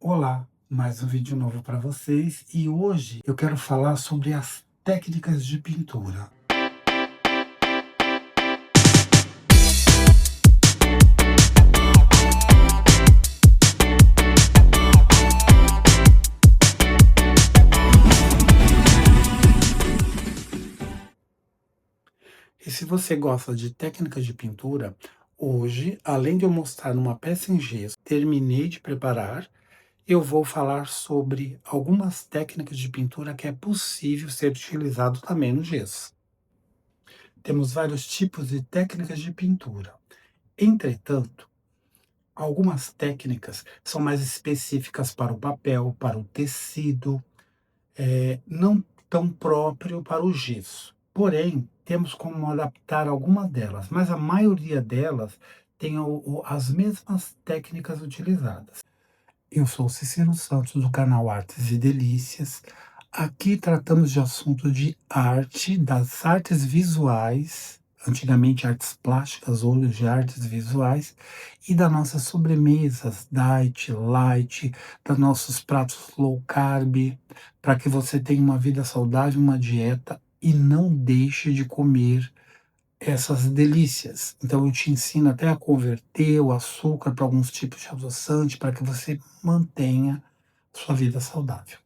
Olá, mais um vídeo novo para vocês e hoje eu quero falar sobre as técnicas de pintura. E se você gosta de técnicas de pintura, hoje, além de eu mostrar uma peça em gesso, terminei de preparar, eu vou falar sobre algumas técnicas de pintura que é possível ser utilizado também no gesso. Temos vários tipos de técnicas de pintura. Entretanto, algumas técnicas são mais específicas para o papel, para o tecido, não tão próprio para o gesso. Porém, temos como adaptar algumas delas, mas a maioria delas tem as mesmas técnicas utilizadas. Eu sou Cícero Santos, do canal Artes e Delícias. Aqui tratamos de assunto de arte, das artes visuais, antigamente artes plásticas, hoje artes visuais, e das nossas sobremesas, diet, light, dos nossos pratos low carb, para que você tenha uma vida saudável, uma dieta, e não deixe de comer essas delícias. Então eu te ensino até a converter o açúcar para alguns tipos de adoçante, para que você mantenha sua vida saudável.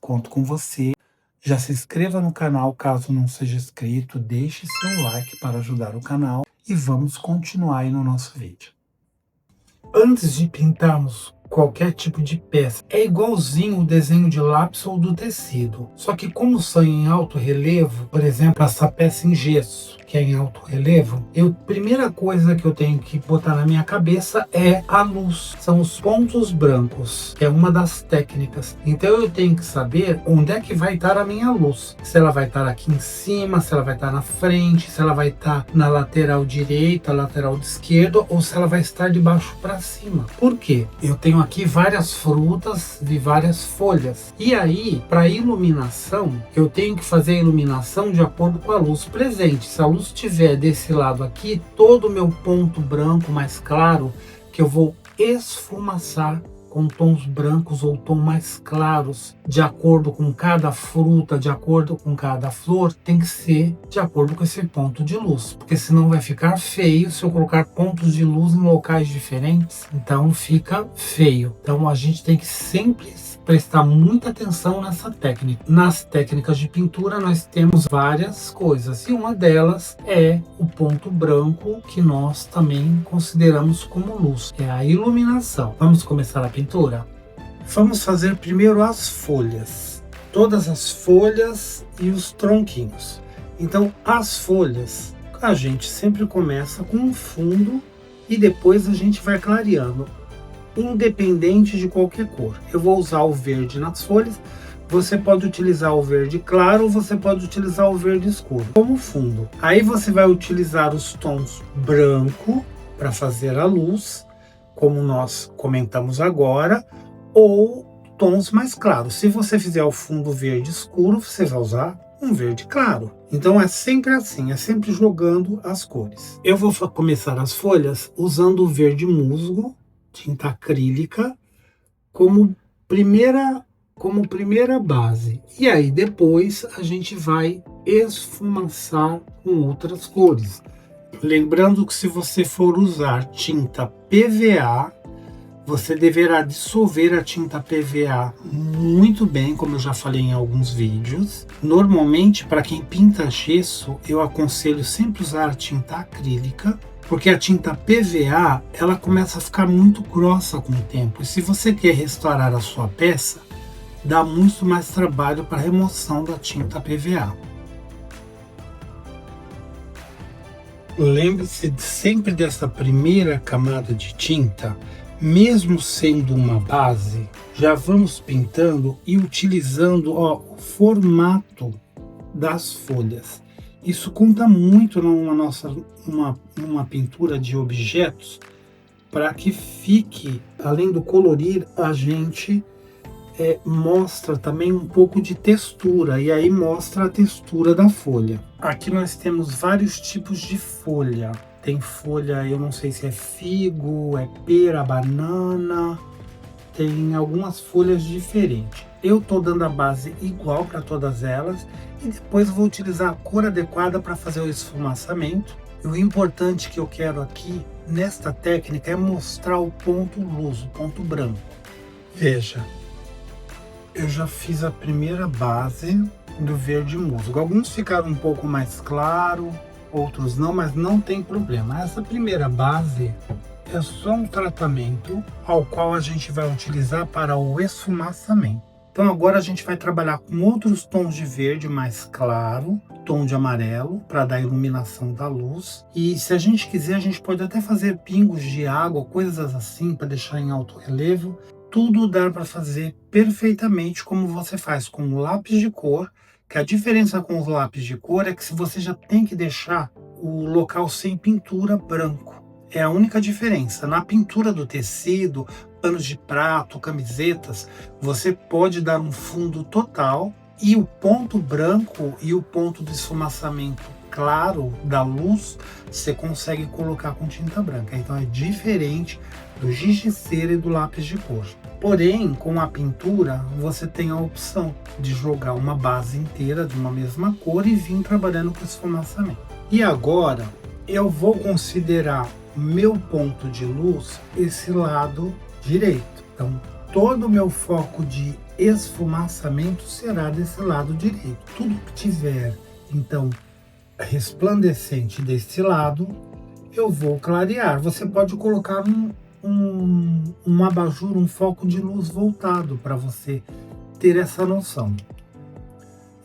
Conto com você. Já se inscreva no canal caso não seja inscrito, deixe seu like para ajudar o canal e vamos continuar aí no nosso vídeo. Antes de pintarmos qualquer tipo de peça, é igualzinho o desenho de lápis ou do tecido. Só que como são em alto relevo, por exemplo, essa peça em gesso, que é em alto relevo, primeira coisa que eu tenho que botar na minha cabeça é a luz. São os pontos brancos, que é uma das técnicas. Então eu tenho que saber onde é que vai estar a minha luz. Se ela vai estar aqui em cima, se ela vai estar na frente, se ela vai estar na lateral direita, lateral esquerda, ou se ela vai estar de baixo para cima. Por quê? Eu tenho aqui várias frutas de várias folhas. E aí, para iluminação, eu tenho que fazer a iluminação de acordo com a luz presente. Se a luz estiver desse lado aqui, todo o meu ponto branco mais claro, que eu vou esfumaçar com tons brancos ou tons mais claros, de acordo com cada fruta, de acordo com cada flor, tem que ser de acordo com esse ponto de luz, porque senão vai ficar feio se eu colocar pontos de luz em locais diferentes, então fica feio. Então a gente tem que sempre prestar muita atenção nessa técnica. Nas técnicas de pintura nós temos várias coisas e uma delas é o ponto branco, que nós também consideramos como luz, é a iluminação. Vamos começar a pintura? Vamos fazer primeiro as folhas, todas as folhas e os tronquinhos. Então as folhas a gente sempre começa com um fundo e depois a gente vai clareando, independente de qualquer cor. Eu vou usar o verde nas folhas, você pode utilizar o verde claro ou você pode utilizar o verde escuro como fundo. Aí você vai utilizar os tons branco para fazer a luz, como nós comentamos agora, ou tons mais claros. Se você fizer o fundo verde escuro, você vai usar um verde claro. Então é sempre assim, é sempre jogando as cores. Eu vou começar as folhas usando o verde musgo, tinta acrílica, como primeira base. E aí depois a gente vai esfumaçar com outras cores. Lembrando que se você for usar tinta PVA, você deverá dissolver a tinta PVA muito bem, como eu já falei em alguns vídeos. Normalmente, para quem pinta gesso, eu aconselho sempre usar tinta acrílica, porque a tinta PVA, ela começa a ficar muito grossa com o tempo. E se você quer restaurar a sua peça, dá muito mais trabalho para a remoção da tinta PVA. Lembre-se sempre dessa primeira camada de tinta, mesmo sendo uma base, já vamos pintando e utilizando o formato das folhas. Isso conta muito numa pintura de objetos, para que fique, além do colorir, a gente mostra também um pouco de textura, e aí mostra a textura da folha. Aqui nós temos vários tipos de folha. Tem folha, eu não sei se é figo, é pera, banana, tem algumas folhas diferentes. Eu estou dando a base igual para todas elas e depois vou utilizar a cor adequada para fazer o esfumaçamento. E o importante que eu quero aqui nesta técnica é mostrar o ponto luz, o ponto branco. Veja, eu já fiz a primeira base do verde musgo. Alguns ficaram um pouco mais claro, outros não, mas não tem problema. Essa primeira base é só um tratamento ao qual a gente vai utilizar para o esfumaçamento. Então agora a gente vai trabalhar com outros tons de verde mais claro, tom de amarelo, para dar iluminação da luz. E se a gente quiser, a gente pode até fazer pingos de água, coisas assim, para deixar em alto relevo. Tudo dá para fazer perfeitamente como você faz com o lápis de cor, que a diferença com os lápis de cor é que se você já tem que deixar o local sem pintura branco. É a única diferença. Na pintura do tecido, panos de prato, camisetas, você pode dar um fundo total e o ponto branco e o ponto de esfumaçamento claro da luz você consegue colocar com tinta branca. Então é diferente do giz de cera e do lápis de cor. Porém, com a pintura, você tem a opção de jogar uma base inteira de uma mesma cor e vir trabalhando com esfumaçamento. E agora, eu vou considerar meu ponto de luz esse lado direito. Então, todo o meu foco de esfumaçamento será desse lado direito. Tudo que tiver, então, resplandecente desse lado, eu vou clarear. Você pode colocar um abajur, um foco de luz voltado para você ter essa noção.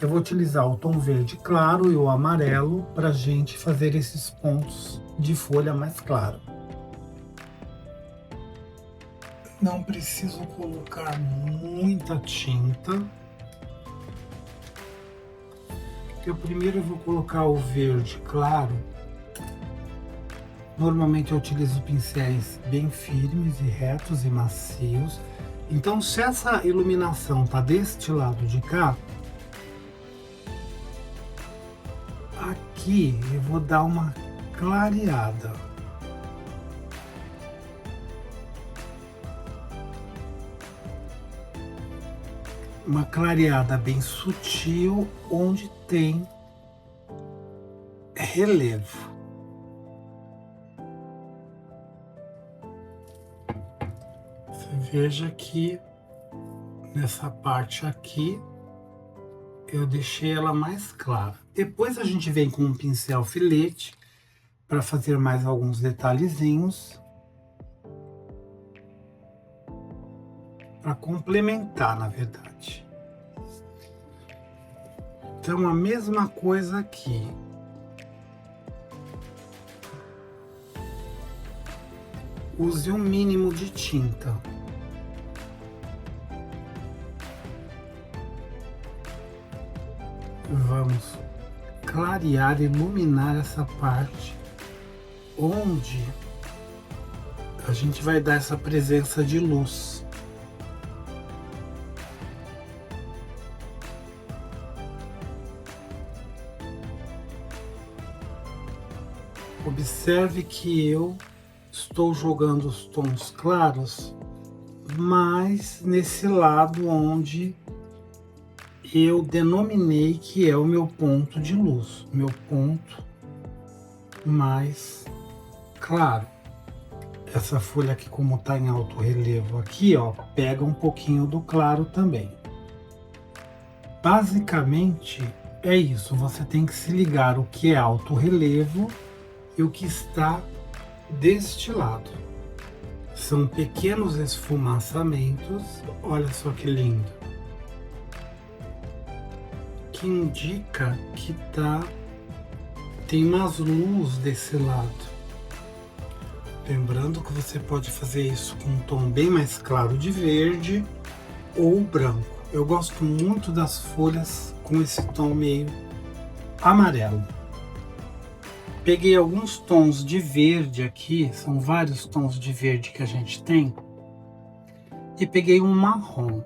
Eu vou utilizar o tom verde claro e o amarelo para a gente fazer esses pontos de folha mais claro. Não preciso colocar muita tinta. Eu primeiro vou colocar o verde claro. Normalmente eu utilizo pincéis bem firmes e retos e macios. Então, se essa iluminação tá deste lado de cá, aqui eu vou dar uma clareada. Uma clareada bem sutil onde tem relevo. Veja que nessa parte aqui eu deixei ela mais clara. Depois a gente vem com um pincel filete para fazer mais alguns detalhezinhos para complementar, na verdade. Então a mesma coisa aqui. Use um mínimo de tinta. Vamos clarear, iluminar essa parte onde a gente vai dar essa presença de luz. Observe que eu estou jogando os tons claros, mas nesse lado onde eu denominei que é o meu ponto de luz, meu ponto mais claro. Essa folha aqui, como está em alto relevo aqui, ó, pega um pouquinho do claro também. Basicamente é isso, você tem que se ligar o que é alto relevo e o que está deste lado. São pequenos esfumaçamentos, olha só que lindo, que indica que tem mais luz desse lado. Lembrando que você pode fazer isso com um tom bem mais claro de verde ou branco. Eu gosto muito das folhas com esse tom meio amarelo. Peguei alguns tons de verde aqui, são vários tons de verde que a gente tem, e peguei um marrom.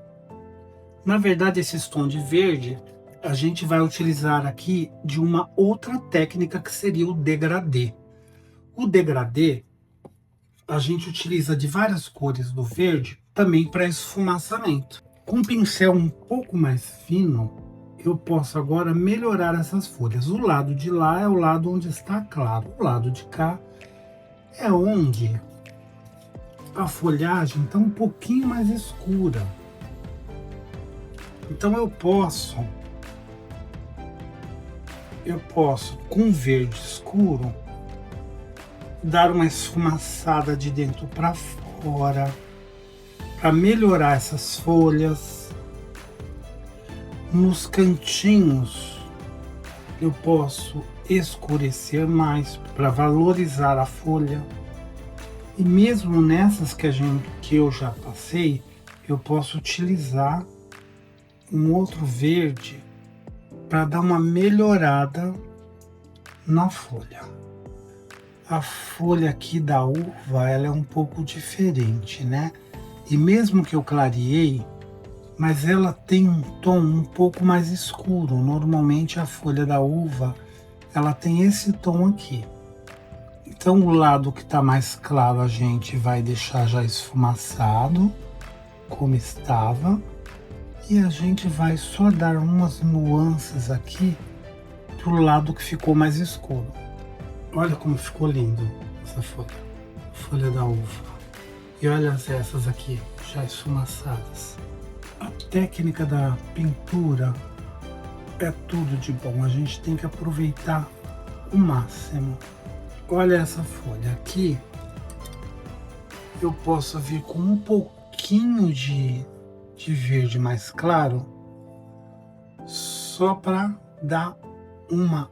Na verdade, esses tons de verde a gente vai utilizar aqui de uma outra técnica que seria o degradê. O degradê a gente utiliza de várias cores do verde também para esfumaçamento. Com um pincel um pouco mais fino, eu posso agora melhorar essas folhas. O lado de lá é o lado onde está claro, o lado de cá é onde a folhagem está um pouquinho mais escura. Então eu posso com verde escuro dar uma esfumaçada de dentro para fora, para melhorar essas folhas. Nos cantinhos eu posso escurecer mais para valorizar a folha. E mesmo nessas que eu já passei, eu posso utilizar um outro verde para dar uma melhorada na folha. A folha aqui da uva, ela é um pouco diferente, né? E mesmo que eu clareei, mas ela tem um tom um pouco mais escuro. Normalmente a folha da uva, ela tem esse tom aqui. Então o lado que está mais claro a gente vai deixar já esfumaçado, como estava. E a gente vai só dar umas nuances aqui pro lado que ficou mais escuro. Olha como ficou lindo essa folha da uva. E olha essas aqui, já esfumaçadas. A técnica da pintura é tudo de bom, a gente tem que aproveitar o máximo. Olha essa folha aqui, eu posso vir com um pouquinho de verde mais claro, só para dar uma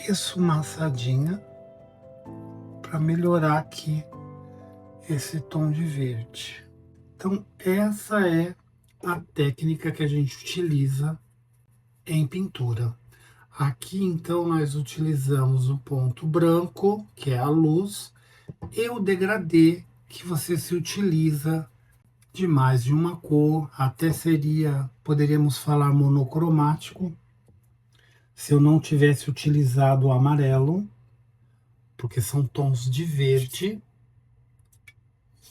esfumaçadinha, para melhorar aqui esse tom de verde. Então essa é a técnica que a gente utiliza em pintura. Aqui então nós utilizamos o ponto branco, que é a luz, e o degradê, que você se utiliza de mais de uma cor, até poderíamos falar monocromático, se eu não tivesse utilizado o amarelo, porque são tons de verde.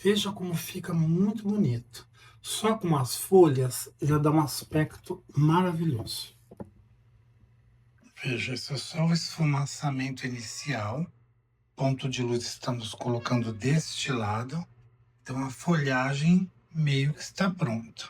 Veja como fica muito bonito. Só com as folhas já dá um aspecto maravilhoso. Veja, esse é só o esfumaçamento inicial. Ponto de luz estamos colocando deste lado. Então a folhagem meio que está pronta.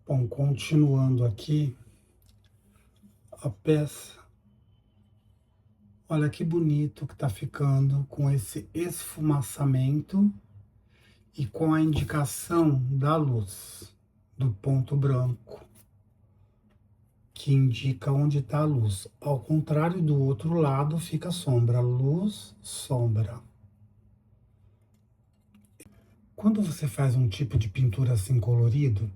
Bom, continuando aqui a peça, olha que bonito que tá ficando com esse esfumaçamento e com a indicação da luz do ponto branco, que indica onde está a luz. Ao contrário do outro lado, fica sombra, luz, sombra. Quando você faz um tipo de pintura assim colorido,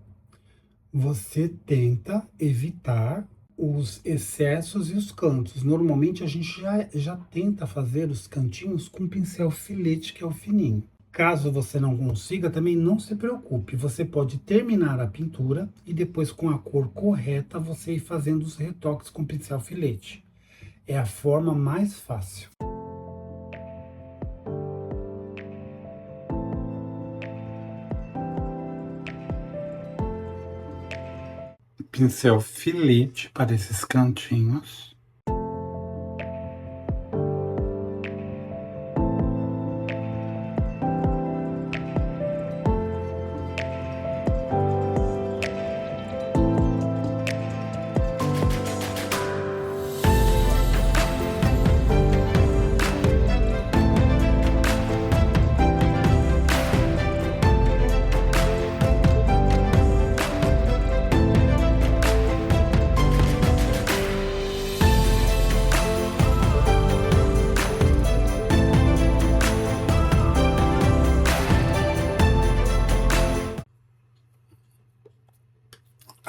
você tenta evitar os excessos e os cantos. Normalmente a gente já tenta fazer os cantinhos com pincel filete, que é o fininho. Caso você não consiga, também não se preocupe. Você pode terminar a pintura e depois, com a cor correta, você ir fazendo os retoques com pincel filete. É a forma mais fácil. Pincel filete para esses cantinhos.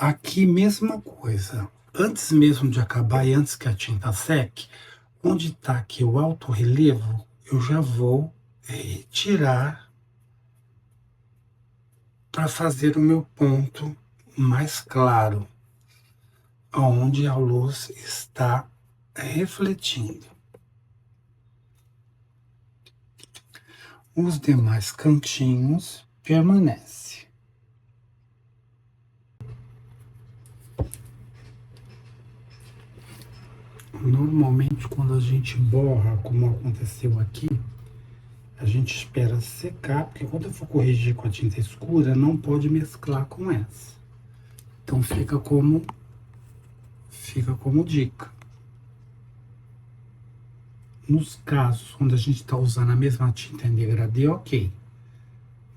Aqui, mesma coisa. Antes mesmo de acabar e antes que a tinta seque, onde está aqui o alto relevo, eu já vou retirar para fazer o meu ponto mais claro, onde a luz está refletindo. Os demais cantinhos permanecem. Normalmente, quando a gente borra, como aconteceu aqui, a gente espera secar, porque quando eu for corrigir com a tinta escura, não pode mesclar com essa. Então fica como dica. Nos casos onde a gente está usando a mesma tinta em degradê, ok.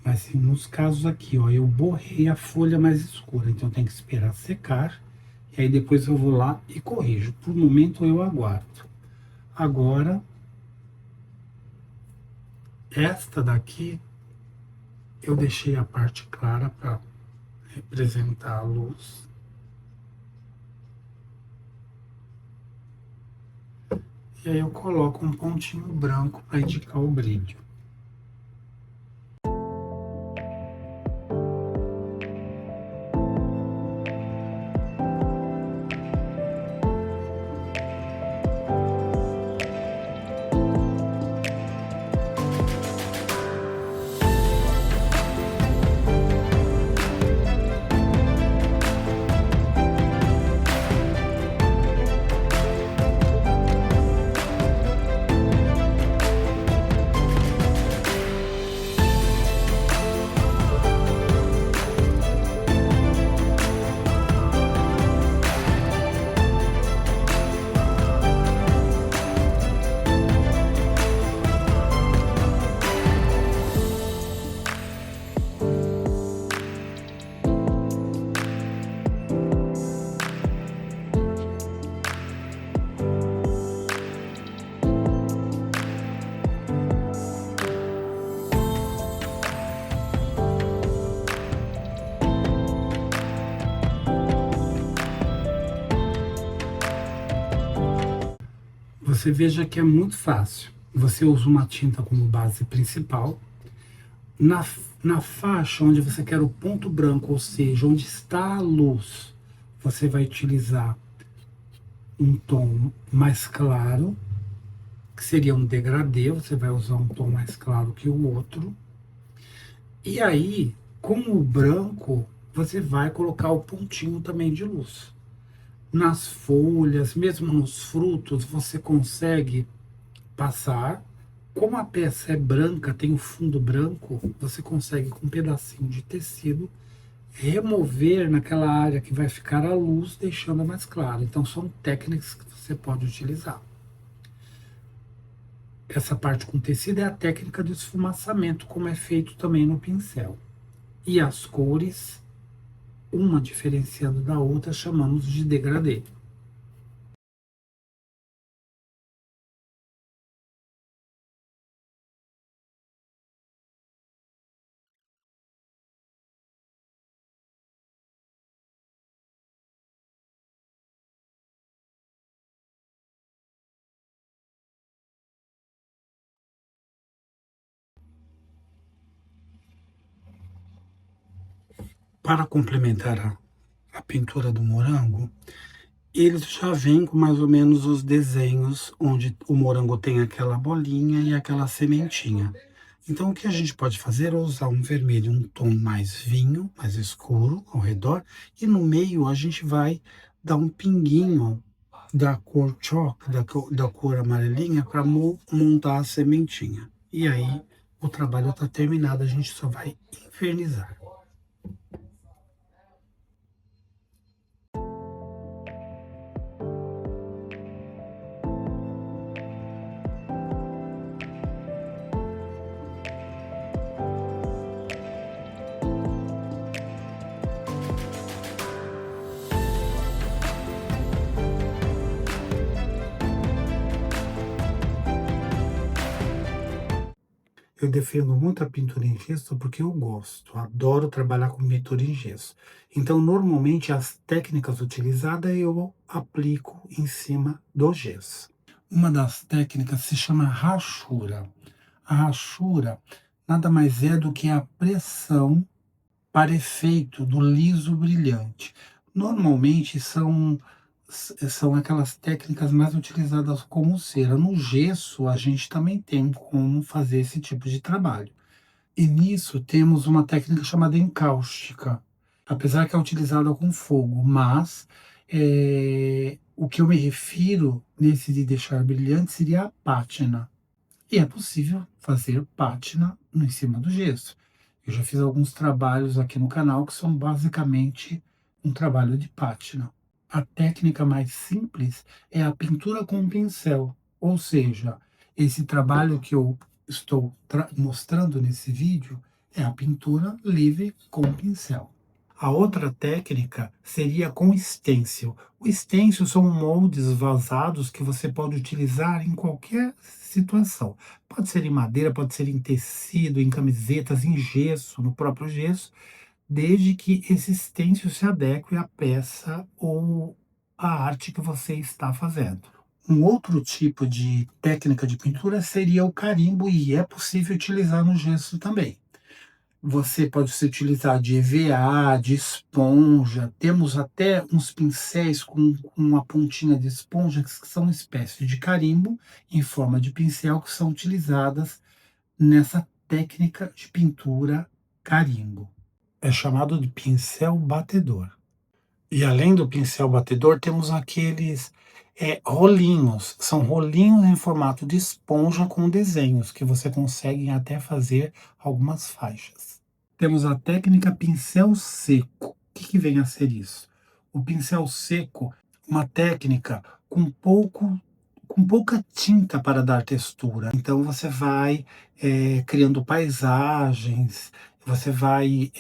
Mas sim, nos casos aqui, ó, eu borrei a folha mais escura, então tem que esperar secar. E aí depois eu vou lá e corrijo. Por momento eu aguardo. Agora, esta daqui, eu deixei a parte clara para representar a luz. E aí eu coloco um pontinho branco para indicar o brilho. Você veja que é muito fácil. Você usa uma tinta como base principal. Na faixa onde você quer o ponto branco, ou seja, onde está a luz, você vai utilizar um tom mais claro, que seria um degradê, você vai usar um tom mais claro que o outro. E aí, com o branco, você vai colocar o pontinho também de luz. Nas folhas, mesmo nos frutos, você consegue passar. Como a peça é branca, tem o fundo branco, você consegue, com um pedacinho de tecido, remover naquela área que vai ficar a luz, deixando mais claro. Então, são técnicas que você pode utilizar. Essa parte com tecido é a técnica de esfumaçamento, como é feito também no pincel. E as cores, uma diferenciando da outra, chamamos de degradê. Para complementar a pintura do morango, eles já vêm com mais ou menos os desenhos onde o morango tem aquela bolinha e aquela sementinha. Então o que a gente pode fazer é usar um vermelho, um tom mais vinho, mais escuro ao redor, e no meio a gente vai dar um pinguinho da cor chocolate, da cor amarelinha, para montar a sementinha. E aí o trabalho está terminado, a gente só vai infernizar. Eu defendo muito a pintura em gesso porque eu gosto, adoro trabalhar com pintura em gesso. Então, normalmente, as técnicas utilizadas eu aplico em cima do gesso. Uma das técnicas se chama rachura. A rachura nada mais é do que a pressão para efeito do liso brilhante. Normalmente são aquelas técnicas mais utilizadas como cera. No gesso, a gente também tem como fazer esse tipo de trabalho. E nisso temos uma técnica chamada encáustica, apesar que é utilizada com fogo, mas o que eu me refiro nesse de deixar brilhante seria a pátina. E é possível fazer pátina em cima do gesso. Eu já fiz alguns trabalhos aqui no canal que são basicamente um trabalho de pátina. A técnica mais simples é a pintura com pincel, ou seja, esse trabalho que eu estou mostrando nesse vídeo é a pintura livre com pincel. A outra técnica seria com stencil. O stencil são moldes vazados que você pode utilizar em qualquer situação. Pode ser em madeira, pode ser em tecido, em camisetas, em gesso, no próprio gesso, desde que esse stencil se adeque à peça ou à arte que você está fazendo. Um outro tipo de técnica de pintura seria o carimbo, e é possível utilizar no gesso também. Você pode se utilizar de EVA, de esponja, temos até uns pincéis com uma pontinha de esponja, que são espécies de carimbo em forma de pincel, que são utilizadas nessa técnica de pintura carimbo. É chamado de pincel batedor. E além do pincel batedor, temos aqueles rolinhos. São rolinhos em formato de esponja com desenhos, que você consegue até fazer algumas faixas. Temos a técnica pincel seco. O que vem a ser isso? O pincel seco, uma técnica com pouca tinta para dar textura. Então você vai criando paisagens, você vai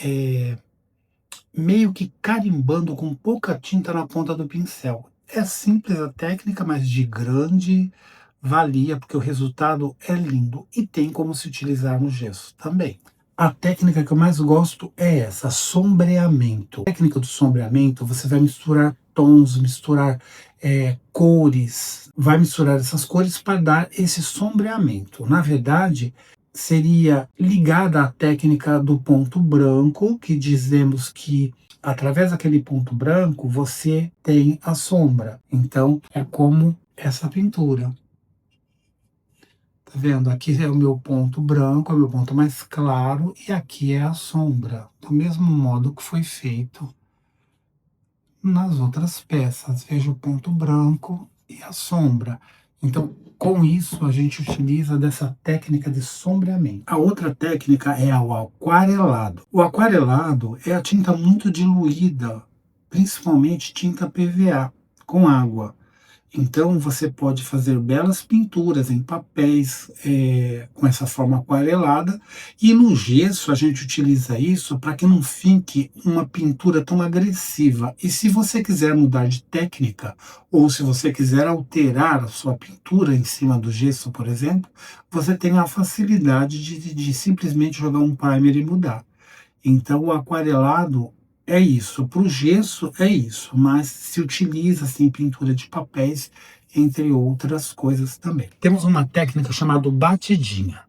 meio que carimbando com pouca tinta na ponta do pincel. É simples a técnica, mas de grande valia, porque o resultado é lindo e tem como se utilizar no gesso também. A técnica que eu mais gosto é essa, sombreamento. A técnica do sombreamento, você vai misturar tons, misturar cores, vai misturar essas cores para dar esse sombreamento. Na verdade, seria ligada à técnica do ponto branco, que dizemos que através daquele ponto branco você tem a sombra. Então é como essa pintura. Tá vendo? Aqui é o meu ponto branco, é o meu ponto mais claro, e aqui é a sombra, do mesmo modo que foi feito nas outras peças. Veja o ponto branco e a sombra. Então, com isso, a gente utiliza dessa técnica de sombreamento. A outra técnica é o aquarelado. O aquarelado é a tinta muito diluída, principalmente tinta PVA, com água. Então, você pode fazer belas pinturas em papéis com essa forma aquarelada, e no gesso a gente utiliza isso para que não fique uma pintura tão agressiva. E se você quiser mudar de técnica, ou se você quiser alterar a sua pintura em cima do gesso, por exemplo, você tem a facilidade de simplesmente jogar um primer e mudar. Então, o aquarelado é isso, para o gesso é isso, mas se utiliza assim pintura de papéis, entre outras coisas também. Temos uma técnica chamada batidinha.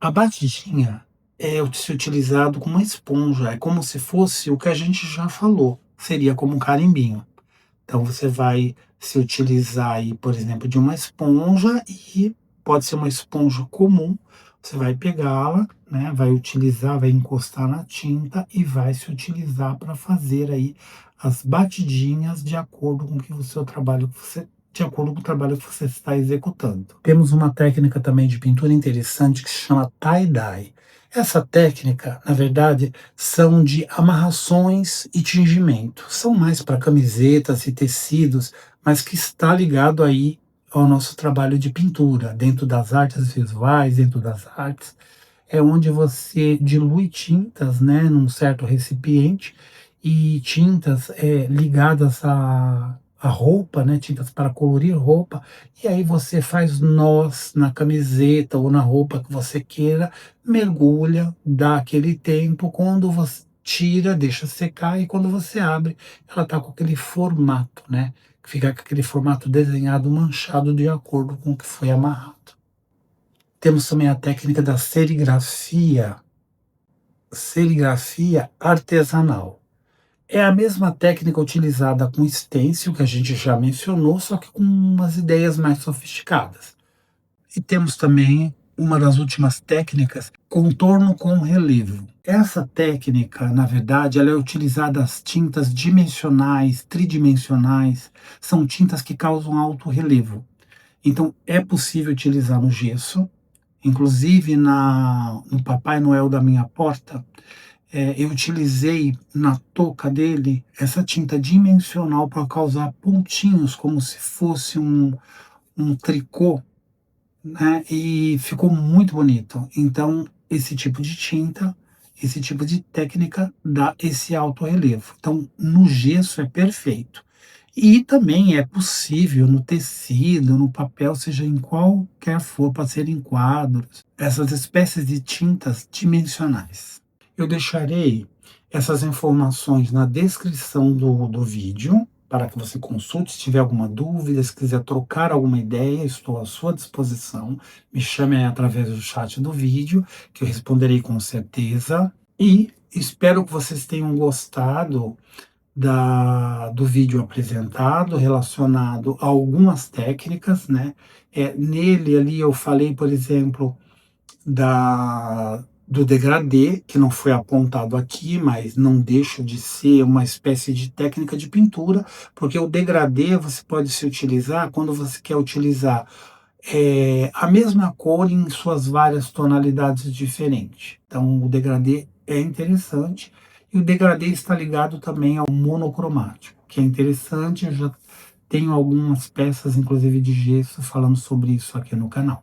A batidinha se utilizado com uma esponja, é como se fosse o que a gente já falou, seria como um carimbinho. Então você vai se utilizar aí, por exemplo, de uma esponja e pode ser uma esponja comum, você vai pegá-la, né, vai utilizar, vai encostar na tinta e vai se utilizar para fazer aí as batidinhas de acordo com que o seu trabalho que você de acordo com o trabalho que você está executando. Temos uma técnica também de pintura interessante que se chama tie-dye. Essa técnica, na verdade, são de amarrações e tingimento. São mais para camisetas e tecidos, mas que está ligado aí ao nosso trabalho de pintura, dentro das artes visuais, dentro das artes, é onde você dilui tintas, né, num certo recipiente e tintas ligadas à roupa, né, tintas para colorir roupa, e aí você faz nós na camiseta ou na roupa que você queira, mergulha, dá aquele tempo, quando você tira, deixa secar e quando você abre, ela está com aquele formato, né, que fica com aquele formato desenhado, manchado de acordo com o que foi amarrado. Temos também a técnica da serigrafia artesanal. É a mesma técnica utilizada com stencil, que a gente já mencionou, só que com umas ideias mais sofisticadas. E temos também uma das últimas técnicas, contorno com relevo. Essa técnica, na verdade, ela é utilizada as tintas dimensionais, tridimensionais, são tintas que causam alto relevo. Então, é possível utilizar no gesso, inclusive no Papai Noel da minha porta, eu utilizei na touca dele essa tinta dimensional para causar pontinhos, como se fosse um tricô, né? E ficou muito bonito. Então, esse tipo de tinta, esse tipo de técnica dá esse alto relevo. Então, no gesso é perfeito. E também é possível no tecido, no papel, seja em qualquer for, para ser em quadros, essas espécies de tintas dimensionais. Eu deixarei essas informações na descrição do vídeo, para que você consulte. Se tiver alguma dúvida, se quiser trocar alguma ideia, estou à sua disposição. Me chame aí através do chat do vídeo, que eu responderei com certeza. E espero que vocês tenham gostado do vídeo apresentado, relacionado a algumas técnicas, né? Nele ali eu falei, por exemplo, do degradê, que não foi apontado aqui, mas não deixa de ser uma espécie de técnica de pintura, porque o degradê você pode se utilizar quando você quer utilizar a mesma cor em suas várias tonalidades diferentes. Então, o degradê é interessante, e o degradê está ligado também ao monocromático, que é interessante. Eu já tenho algumas peças, inclusive de gesso, falando sobre isso aqui no canal.